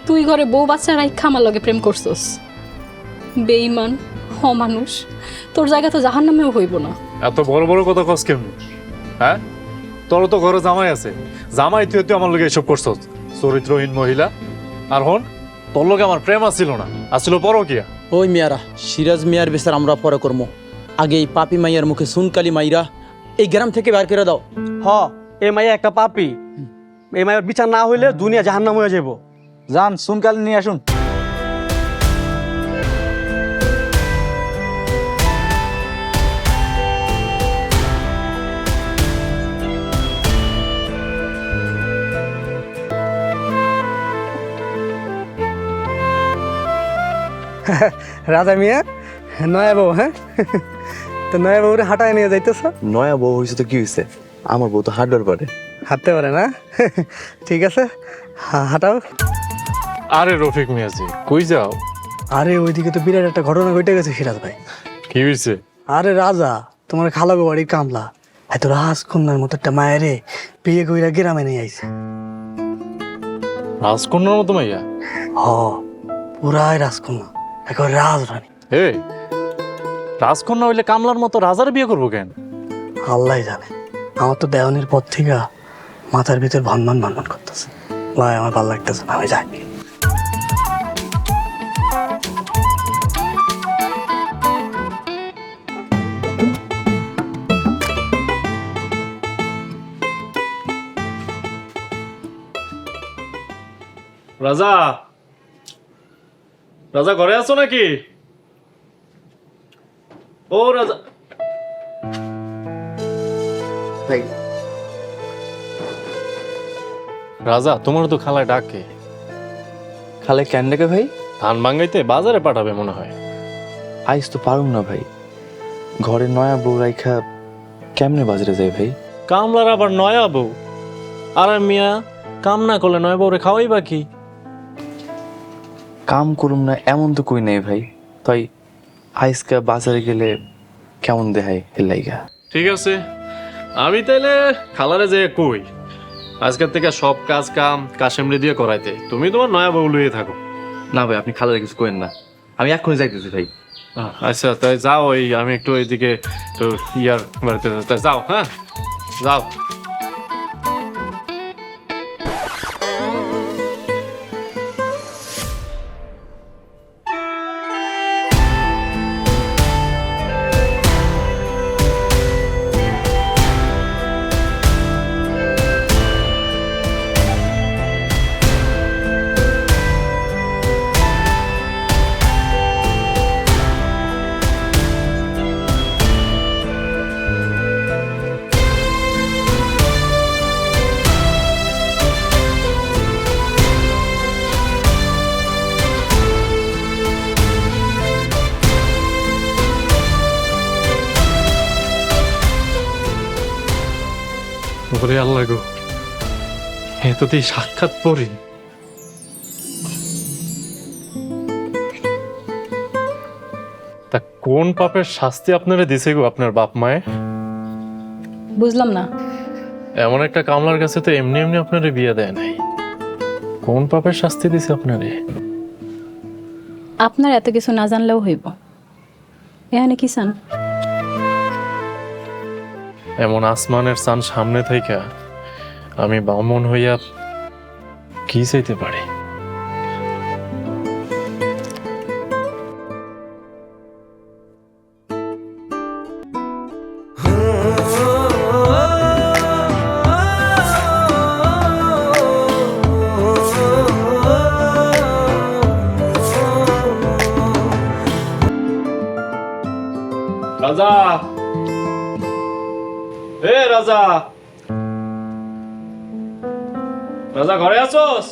তুই ঘরে বউ বাচ্চা রাইখা আমার লগে প্রেম করছস। বেঈমান অমানুষ, তোর জায়গা তো জাহান্নামেও হইব না। এত বড় বড় কথা কস কেমন? হ্যাঁ, তোর তো ঘরে জামাই আছে, জামাই তুই আমার লগে এসব করছস, চরিত্রহীন মহিলা। আর হন, তোর লগে আমার প্রেম আসছিল না, আসছিল পরকিয়া। ওই মিয়ারা, সিরাজ মিয়ার বিচার আমরা পরে করবো। আগে এই পাপি মাইয়ার মুখে সুনকালি মাইরা এই গ্রাম থেকে বের করে দাও। হ, এই মাইয়া একটা পাপি, এই মায়ের বিচার না হইলে দুনিয়া জাহান্নাম হয়ে যাব। যান সুনকাল নিয়ে আসুন। রাজা মিয়া, নয়া বউ। হ্যাঁ, তো নয়া বউরে হাঁটায় নিয়ে যাইতেছ? নয়া বউ হয়েছে তো কি হয়েছে, আমার বউ তো হাঁটবার পারে। হাঁটতে পারে না? ঠিক আছে, হাঁটাও। আরে রফিক মিয়াজি, কই যাও? আরে ওইদিকে তো বিরাট একটা ঘটনা ঘটে গেছে সিরাজ ভাই। কি হয়েছে? আরে রাজা, তোমার খালাগো বাড়ির কামলা এত রাজকন্যার মতো একটা মায়েরে বিয়ে কইরা গ্রামে নিয়ে আইছে। রাজকন্যার মতো মাইয়া? হ, পুরাই রাজকন্যা, একেবারে রাজরানী। এই রাজকন্যা হইলে কামলার মতো রাজার বিয়ে করবো কেন? আল্লাহ জানে, আমার তো দেওয়ানির পর থেকে মাথার ভিতর ভনভন ভনভন করতেছে। ভাই আমার ভালো লাগতেছে না, আমি যাই। রাজা, রাজা ঘরে আছো নাকি? ও রাজা। রাজা, তোমার তো খালায় ডাকে। খালে কেন ডেকে ভাই? ধান ভাঙাইতে বাজারে পাঠাবে মনে হয়। আইস তো পারুম না ভাই, ঘরে নয়া বউ রাইখা কেমনে বাজারে যায় ভাই? কামলার আবার নয়া বউ? আর মিয়া, কাম না করলে নয় বউরে খাওয়াই বাকি। কাম করুম না এমন তো কই নাই ভাই, তাই আইসকা বাজারে গেলে কেমন দেখায় হেলাইগা। ঠিক আছে, আমি তাইলে খালারে যে কই আজকের থেকে সব কাজ কাম কাশেমরে দিয়ে করাইতে, তুমি তোমার নয়া বউ লইয়ে থাকো। না ভাই, আপনি খালারে কিছু করেন না, আমি এক্ষুনি যাইতেছি ভাই। আচ্ছা তাই যাও, আমি একটু এইদিকে তো ইয়ার বাড়িতে যাও। হ্যাঁ যাও। ওরে আল্লাহ গো, এততেই সাক্ষাৎ পড়ি। তা কোন পাপের শাস্তি আপনারা দিছে গো আপনার বাপ মায়ে? বুঝলাম না। এমন একটা কামলার কাছে তো এমনি এমনি আপনারে বিয়ে দেয় নাই। কোন পাপের শাস্তি দিছে আপনারে? আপনার এত কিছু না জানলেও হইব। এখানে কি চান? এমন আসমানের চান সামনে থাইকা আমি বামন হইয়া কি চাইতে পারি? রাজা, এ রাজা, রাজা ঘরে আছোস?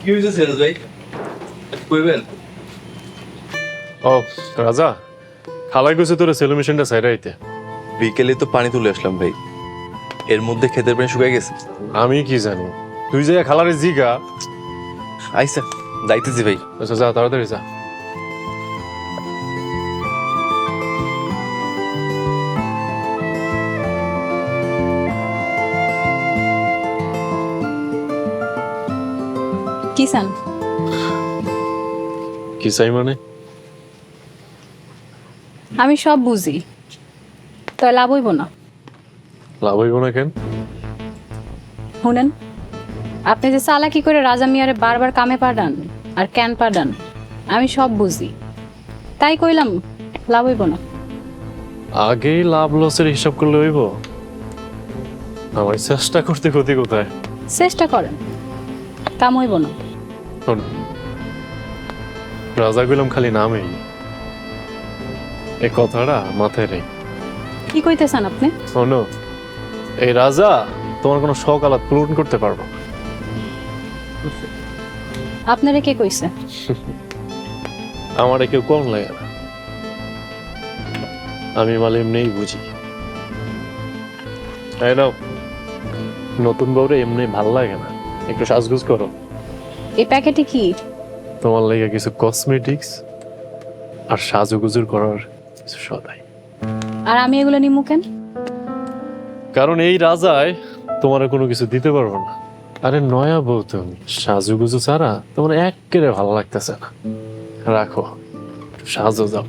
কি হয়েছে সিরাজ ভাই, কইবেন? ও রাজা, খালাই গেছে তোর সেলো মেশিনটা সাইড আইতে। বিকেলে তো পানি তুলে আসলাম ভাই, এর মধ্যে ক্ষেতের পানি শুকায় গেছে। আমি কি জানি, তুই যে খালারে জিগা। আইসা যাইতেছি ভাই। আচ্ছা যা, তাড়াতাড়ি যা। চান? কি চাই মানে? আমি সব বুঝি, তাই লাভ হইব না। লাভ হইব না কেন? শুনেন, আপনি যে চালাকি করে রাজা মিয়ারে বারবার কামে পাঠান আর কেন পাঠান, আমি সব বুঝি, তাই কইলাম লাভ হইব না। আগেই লাভ লসের হিসাব করলে হইব? আমার চেষ্টা করতে ক্ষতি কোথায়? চেষ্টা করেন, কাম হইব না। শোন, রাজা গুলাম খালি নামেই, এই কথাটা মাথায় রেখে। কি কইতেছেন আপনি? শোনো, এই রাজা তোমার কোনো শখ আলাদ পূরণ করতে পারবো না। আপনারে কে কইছে? আমার কেউ কম লাগে না, আমি মালে এমনিই বুঝি। তাই নাও, নতুন বউরে এমনি ভাল লাগে না, একটু সাজগুজ করো। এই প্যাকেটে কি? তোমার লাগে কিছু কসমেটিক্স আর সাজুগুজুর করার কিছু সদাই। আর আমি এগুলো নিমু কেন? কারণ এই রাজায় তোমার কোনো কিছু দিতে পারবো না। আরে নয়া বউ, তুমি সাজুগুজু ছাড়া তোমার একেবারে ভালো লাগতেছে না। রাখো, সাজো যাও।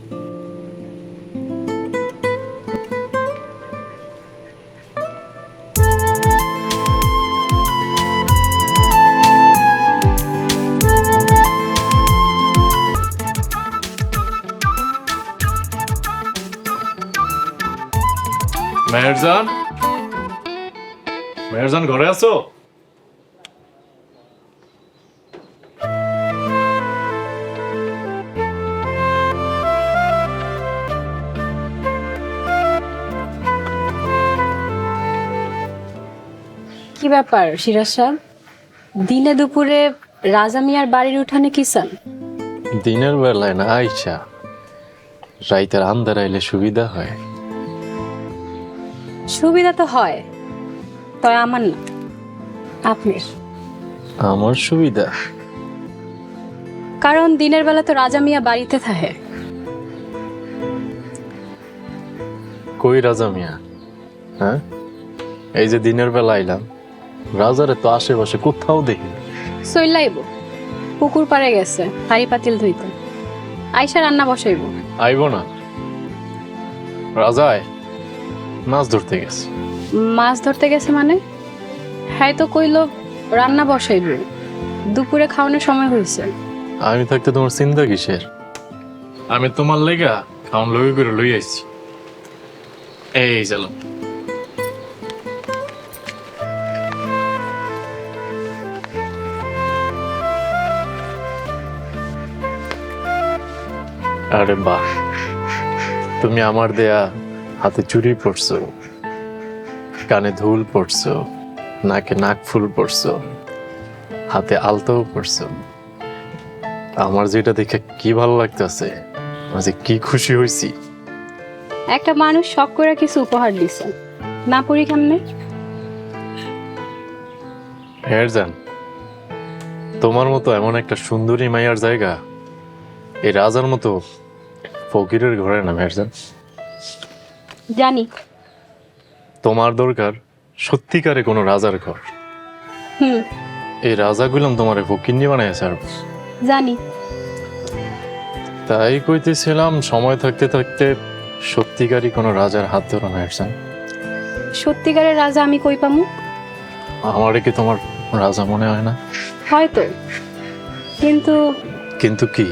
মেহেরজান, মেহেরজান ঘরে আছো? কি ব্যাপার সিরাজ সাহেব, দিনে দুপুরে রাজা মিয়ার বাড়ির উঠানে কি চান? দিনের বেলায় না আইসা, রাইতের আন্ধার আইলে সুবিধা হয়। সুবিধা তো হয়, তয় আমার না, আপনার। আমার সুবিধা? কারণ দিনের বেলা তো রাজা মিয়া বাড়িতে থাকে। কই রাজা মিয়া? হ্যাঁ, এই যে দিনের বেলা আইলাম, রাজারে তো আশেপাশে কোথাও দেখি না। চইলাইব, পুকুর পাড়ে গেছে হাড়ি পাতিল ধুইতে, আইসা রান্না বসাইব। আইব না? রাজায় মাছ ধরতে গেছে। মাছ ধরতে গেছে মানে? হ্যাঁ তো কইলো রান্না বসাইব, দুপুরে খাওয়ানোর সময় হয়েছে। আমি থাকতে তোমার চিন্তা কিসের? আমি তোমার লেগা খাওয়ান লগে করে লই আইছি। এই চলো। আরে বাহ, তুমি আমার দেয়া হাতে চুড়ি পরছো, কানে দুল পরছো, নাকে নাক ফুল পরছো, হাতে আলতাও পরছো। আমার যেটা দেখে কি ভালো লাগতেছে, আমি যে কি খুশি হয়েছি। একটা মানুষ শখ করে কিছু উপহার দিছে, না পড়ি কেমনে? মেহেরজান, তোমার মতো এমন একটা সুন্দরী মাইয়ার জায়গা এই রাজার মতো ফকিরের ঘরে না মেহেরজান। জানি। তোমার দরকার সত্যিকারে কোনো রাজার ঘর। হুম, এই রাজা গুলাম তোমার ফকিন্নি বানাইছে আর জানি। তাই কইতেছিলাম, সময় থাকতে থাকতে সত্যিকারই কোনো রাজার হাত ধরো মেহেরজান। সত্যিকারের রাজা আমি কই পামু? আমারে কি তোমার রাজা মনে হয় না? হয়তো, কিন্তু কিন্তু কি?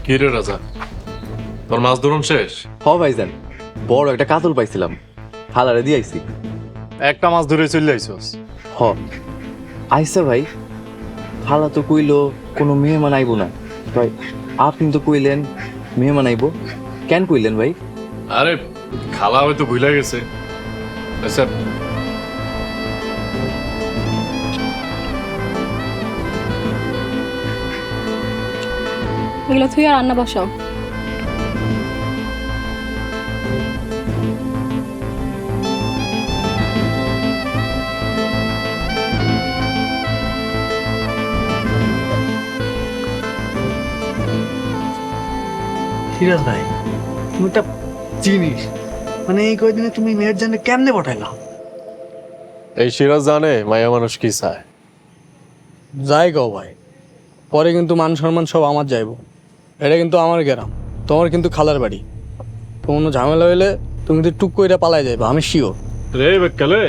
কি রে রাজা, তোর মাছ ধরুন শেষ? হ ভাইজান, বড় একটা কাতল পাইছিলাম, হালারে দিয়ে আইছি। একটা মাছ ধরে চলে আইছস? হ আইসা ভাই, হালা তো কইলো কোনো মেহমান আইব না ভাই, আপনি তো কইলেন মেহমান আইব, কেন কইলেন ভাই? আরে খালা হয়তো ভুলে গেছে। আচ্ছা, এগুলো তুই আর রান্না বসাও। সিরাজ ভাই, তুমি একটা জিনিস, মানে এই কয়দিনে তুমি মেয়ের জন্য কেমনে পটাইলা? এই সিরাজ জানে মায়া মানুষ কি চায়। যাই গো ভাই, পরে কিন্তু মান সম্মান সব আমার যাইবো। এটা কিন্তু আমার গ্রাম, তোমার কিন্তু খালার বাড়ি। কোনো ঝামেলা হইলে তুমি কিন্তু টুক করে পালাই যাইবা, আমি শিওর। রে বেকালে,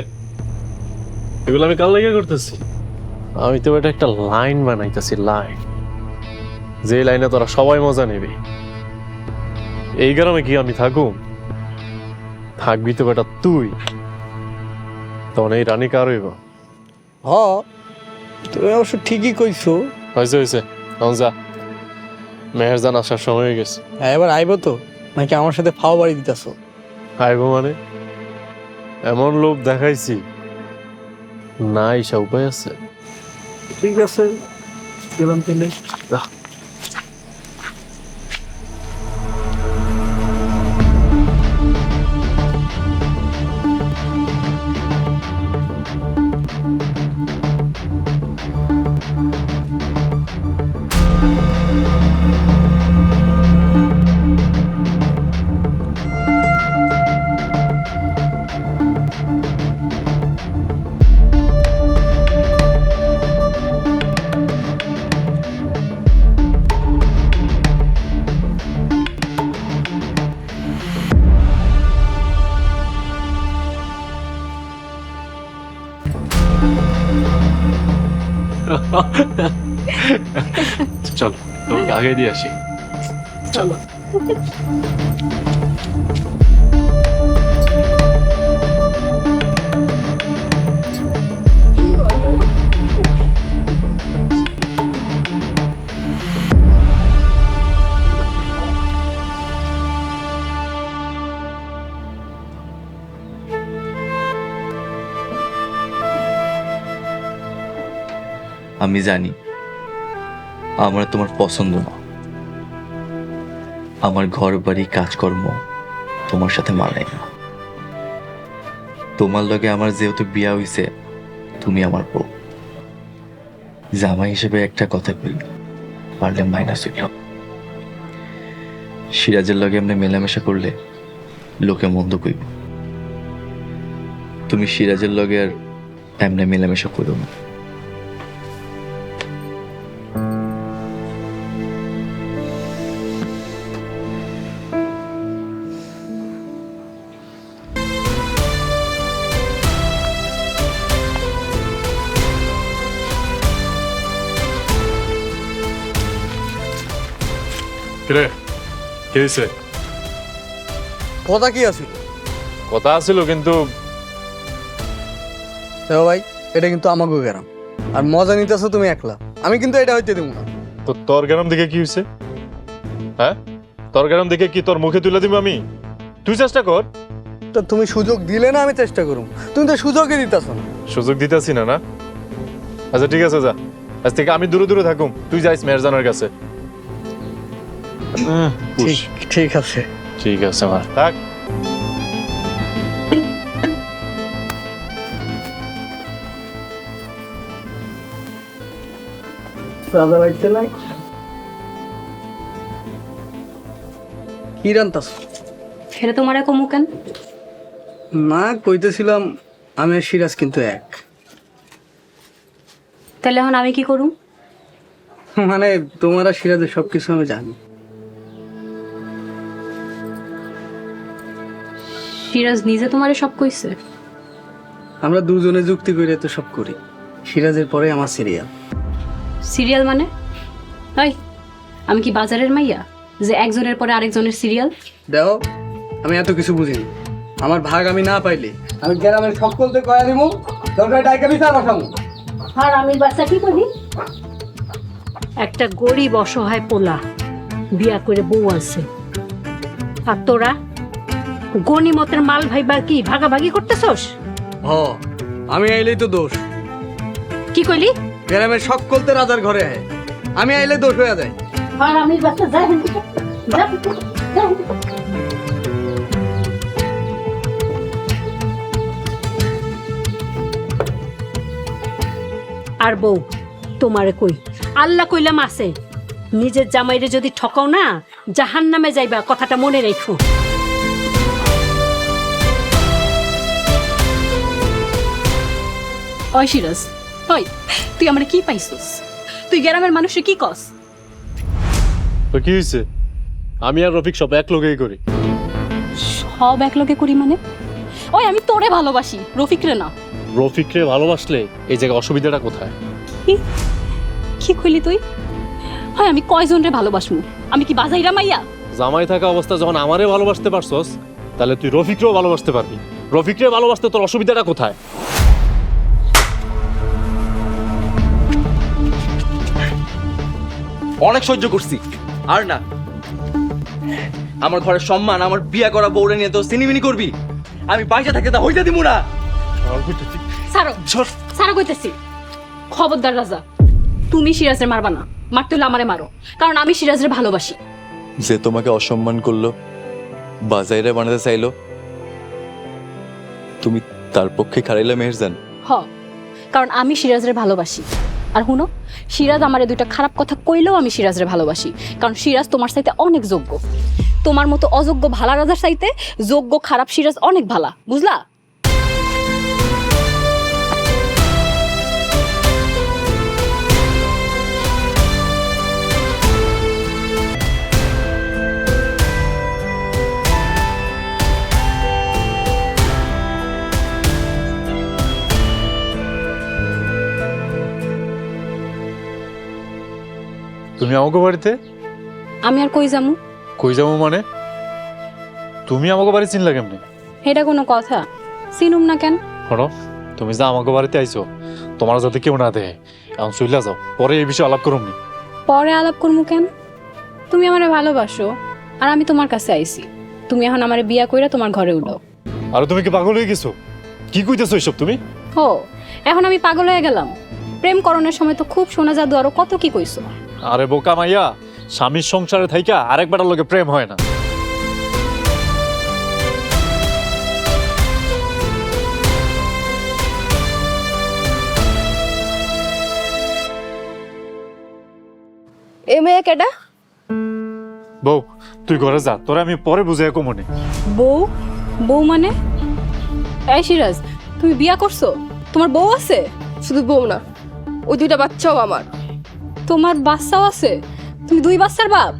এগুলো আমি কাল লেগে করতেছি। আমি তো এটা একটা লাইন বানাইতেছি, লাইন, যে লাইনে তোরা সবাই মজা নেবে। এই গ্রামে কি আমি থাকুম? থাকবি তো বেটা তুই। তখন এই রানী কার হইব? হ, তুমি অবশ্য ঠিকই কইছো। হয়েছে হয়েছে, তখন যা, মেহেরজান আসার সময় হয়ে গেছে। এবার আইবো তো, নাকি আমার সাথে ফাও বাড়ি দিতেছো? আইব মানে এমন লোভ দেখাইছি, না ইসা উপায় আছে? ঠিক আছে, গেলাম তাহলে। চলো তোমাকে আগে দিয়ে আসি, চলো। আমি জানি আমার তোমার পছন্দ না, আমার ঘর বাড়ি কাজকর্ম তোমার সাথে মানায় না। তোমার লগে আমার যেহেতু বিয়া হইছে, তুমি আমার বউ। জামাই হিসেবে একটা কথা কই, পারলে মাইনাস হইল। সিরাজের লগে এমনি মেলামেশা করলে লোকে মন্দ কইব। তুমি সিরাজের লগে আর এমনি মেলামেশা করো না। কিরে, কি হয়েছে? কথা কি আছে? কথা আছিল, কিন্তু দেখো ভাই, এটা কিন্তু আমাকে গ্রাম, আর মজা নিতেছো তুমি একলা। আমি কিন্তু এটা হইতে দেবো না। তো তোর গ্রাম দেখে কি হয়েছে? হ্যাঁ, তোর গ্রাম দেখে কি তোর মুখে তুলে দিব আমি? তুই চেষ্টা কর। তো তুমি সুযোগ দিলে না, আমি চেষ্টা করুম। তুমি তো সুযোগই দিতেছো না। সুযোগ দিতেছি না, না? আচ্ছা ঠিক আছে, যা। আজ থেকে আমি দূরে দূরে থাকুম, তুই যাইস মেহেরজানের কাছে। ঠিক আছে। ঠিক আছে মা, থাক। কি রান্তাছ? সেটা তোমার কমু কেন? না, কইতেছিলাম আমি আর সিরাজ কিন্তু এক। তাহলে এখন আমি কি করুম? মানে তোমার আর সিরাজের সবকিছু আমি জানি। সিরাজ নিজে তোমারে সব কইছে? আমরা দুজনে যুক্তি করে তো সব করি। সিরাজের পরে আমার সিরিয়াল। সিরিয়াল মানে? এই, আমি কি বাজারের মাইয়া যে একজনের পরে আরেকজনের সিরিয়াল? দেখো, আমি এত কিছু বুঝিনি। আমার ভাগ আমি না পাইলে আমি গ্রামের সকলকে কয়া দিব, দরকার ডাইকা বিচার বসাবো। আর আমি বাচ্চা কি করি? একটা গরিব অসহায় পোলা বিয়া করে বউ আছে, আর তোরা গনিমতের মাল ভাইবার কি ভাগাভাগি করতেছস? হ, আমি আইলেই তো দোষ। কি কইলি? গ্রামের সকলতে রাজার ঘরে আয়, আমি আইলে দোষ হয়ে যায়। আর আমি বাচ্চা যাই আর বউ তোমারে কই, আল্লাহ কইলাম আছে, নিজের জামাইরে যদি ঠকাও না, জাহান্নামে যাইবা, কথাটা মনে রেখো। ওই সিরাজ, ওই তুই আমার কি পাইছস? তুই গ্রামের মানুষে কি কস? তো কি হয়েছে? আমি আর রফিক সব এক লগেই করি। সব একলগে করি মানে? ওই আমি তোরে ভালোবাসি, রফিকরে না। রফিকরে ভালোবাসলে এই জায়গায় অসুবিধাটা কোথায়? কি কি কইলি তুই? হয় আমি কয়জনরে ভালোবাসমু? আমি কি বাজাইরা মাইয়া? জামাই থাকা অবস্থা যখন আমারে ভালোবাসতে পারছস, তাহলে তুই রফিকরেও ভালোবাসতে পারবি। রফিকরে ভালোবাসতে তোর অসুবিধাটা কোথায়? অনেক সহ্য করছি, আর না। আমার ঘরের সম্মান, আমার বিয়া করা বউরে নিয়ে তো সিনিমিনি করবি? আমি বাইরে থাকতে তা হইতে দিব না। সারো সারো কইতেছি, খবরদার রাজা, তুমি সিরাজের মারবা না। মারতে হলে আমারে মারো, কারণ আমি সিরাজের ভালোবাসি। যে তোমাকে অসম্মান করলো, বাজাইরে বানাতে চাইলো, তুমি তার পক্ষে খারাইলা মেহেরজান? হ, কারণ আমি সিরাজের ভালোবাসি। আর হুনো, সিরাজ আমারে দুইটা খারাপ কথা কইলেও আমি সিরাজের ভালোবাসি, কারণ সিরাজ তোমার চাইতে অনেক যোগ্য। তোমার মতো অযোগ্য ভালা রাজার চাইতে যোগ্য খারাপ সিরাজ অনেক ভালা, বুঝলা? তুমি আমাকে বাড়িতে? আমি আর কই যামু? কই যাবো মানে? তুমি আমাকে বাড়ি চিনলা কেমনি? এটা কোনো কথা? চিনুম না কেন? শোনো, তুমি যা আমাকে বাড়িতে আইছো, তোমার যাতে কেউ না দেয়, এখন চইলা যাও, পরে এই বিষয়ে আলাপ করুমনি। পরে আলাপ করমু কেন? তুমি আমারে ভালোবাসো, আর আমি তোমার কাছে আইছি। তুমি এখন আমারে বিয়া কইরা তোমার ঘরে উঠাও। আর তুমি কি পাগল হয়ে গেছো? কি কইতেছো এইসব তুমি? ও, এখন আমি পাগল হয়ে গেলাম? প্রেম করণের সময় তো খুব সোনা জাদু আরো কত কি কইছো। আরে বোকা মাইয়া, স্বামীর সংসারে থাইকা আরেকবারের লগে প্রেম হয় না। এ মেয়ে কেডা? বউ, তুই ঘরে যা, তোরা আমি পরে বুঝাই কমনে। বউ? বউ মানে? এই সিরাজ, তুমি বিয়া করছো? তোমার বউ আছে? শুধু বউ না, ওই দুইটা বাচ্চাও আমার। তোমার বাচ্চাও আছে? তুমি দুই বাচ্চার বাপ?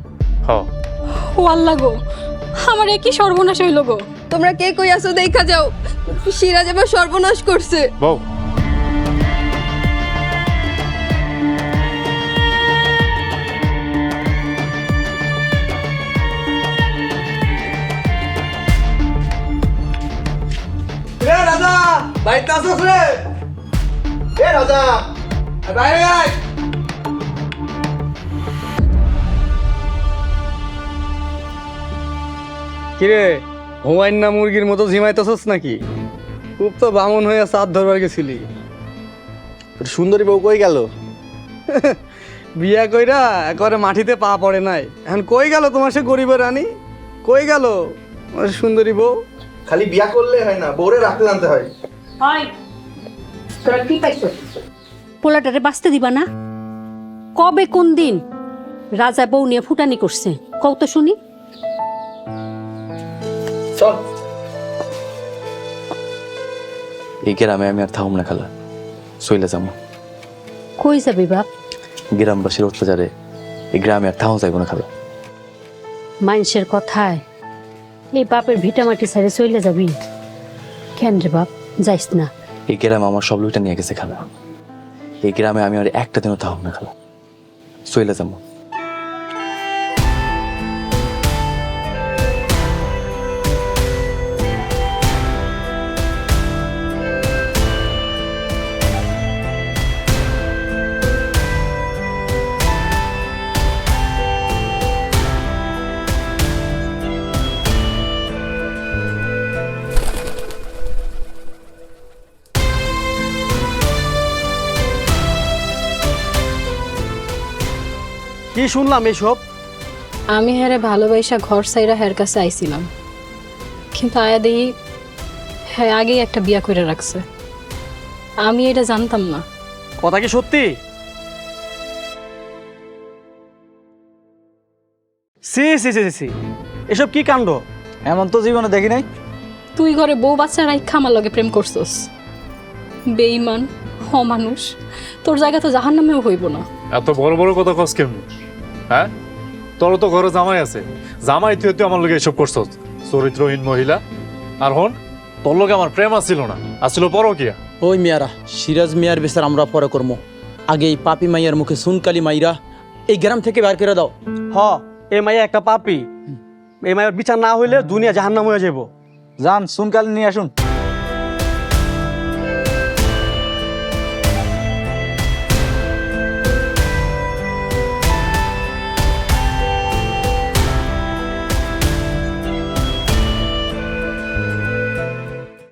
হ। ও আল্লাহ গো, আমার একই সর্বনাশ হইল গো। তোমরা কে কই আছো দেখা যাও, সিরাজ এবার সর্বনাশ করছে। বউ, রাজা বাড়িতে আসছ রে? এ রাজা, বাইরে আয়। কিরে, হুমায়ুন না মুরগির মতো ঝিমাইতেছস নাকি? খুব তো বামন হয়ে চাঁদ ধরবার গেছিলি। তোর সুন্দরী বউ কই গেল? বিয়া কইরা একবারে মাটিতে পা পড়ে নাই। এখন কই গেল তোমার সে গরিবের রানী? কই গেল তোমার সুন্দরী বউ? খালি বিয়া করলে হয় না, বউরে রাখতে জানতে হয়। তোরা কি পাইছো? পোলাটারে বাঁচতে দিবা না? কবে কোন দিন রাজা বউ নিয়ে ফুটানি করছে কও তো শুনি। চল। এই গ্রামে আমি আর থাকুম না খালা, চইলা যাবো। কই যাবি বাপ? গ্রামবাসীর অত্যাচারে এই গ্রামে আর থাকুন যাইব না খালা। মানুষের কথায় এই বাপের ভিটামাটি ছেড়ে চলে যাবি কেন রে বাপ? যাইস না। এই গ্রামে আমার সব লুইটা নিয়ে গেছে খালা। এই গ্রামে আমি আর একটা দিনও থাকুম না খালা, চইলা যাবো। কি শুনলাম এসব? আমি হ্যারে ভালোবাসা ঘর সাইরা হের কাছে আইছিলাম, কিন্তু আয়া দেখি হ্যাঁ আগেই একটা বিয়া করে রাখছে। আমি এটা জানতাম না। কথা কি সত্যি? সি সি সি সি, এসব কি কাণ্ড? এমন তো জীবনে দেখি নাই। তুই ঘরে বউ বাচ্চা রাইখা আমার লগে প্রেম করছস। বেঈমান, মানুষ, তোর জায়গা তো জাহান্নামেও হইব না। এত বড় বড় কথা কস কেমনি? হ্যাঁ, তোর তো ঘরে জামাই আছে, জামাই তুই আমার লোকে এসব করছ, চরিত্রহীন মহিলা। আর হন, তোর লোকে আমার প্রেম আসছিল না, আসছিল পরকিয়া। ওই মিয়ারা, সিরাজ মিয়ার বিচার আমরা পরে করবো, আগে এই পাপি মাইয়ার মুখে সুনকালি মাইরা এই গ্রাম থেকে বের করে দাও। হ, এই মাইয়া একটা পাপি, এই মায়ের বিচার না হইলে দুনিয়া জাহান্নাম হয়ে যাবো। যান সুনকাল নিয়ে আসুন।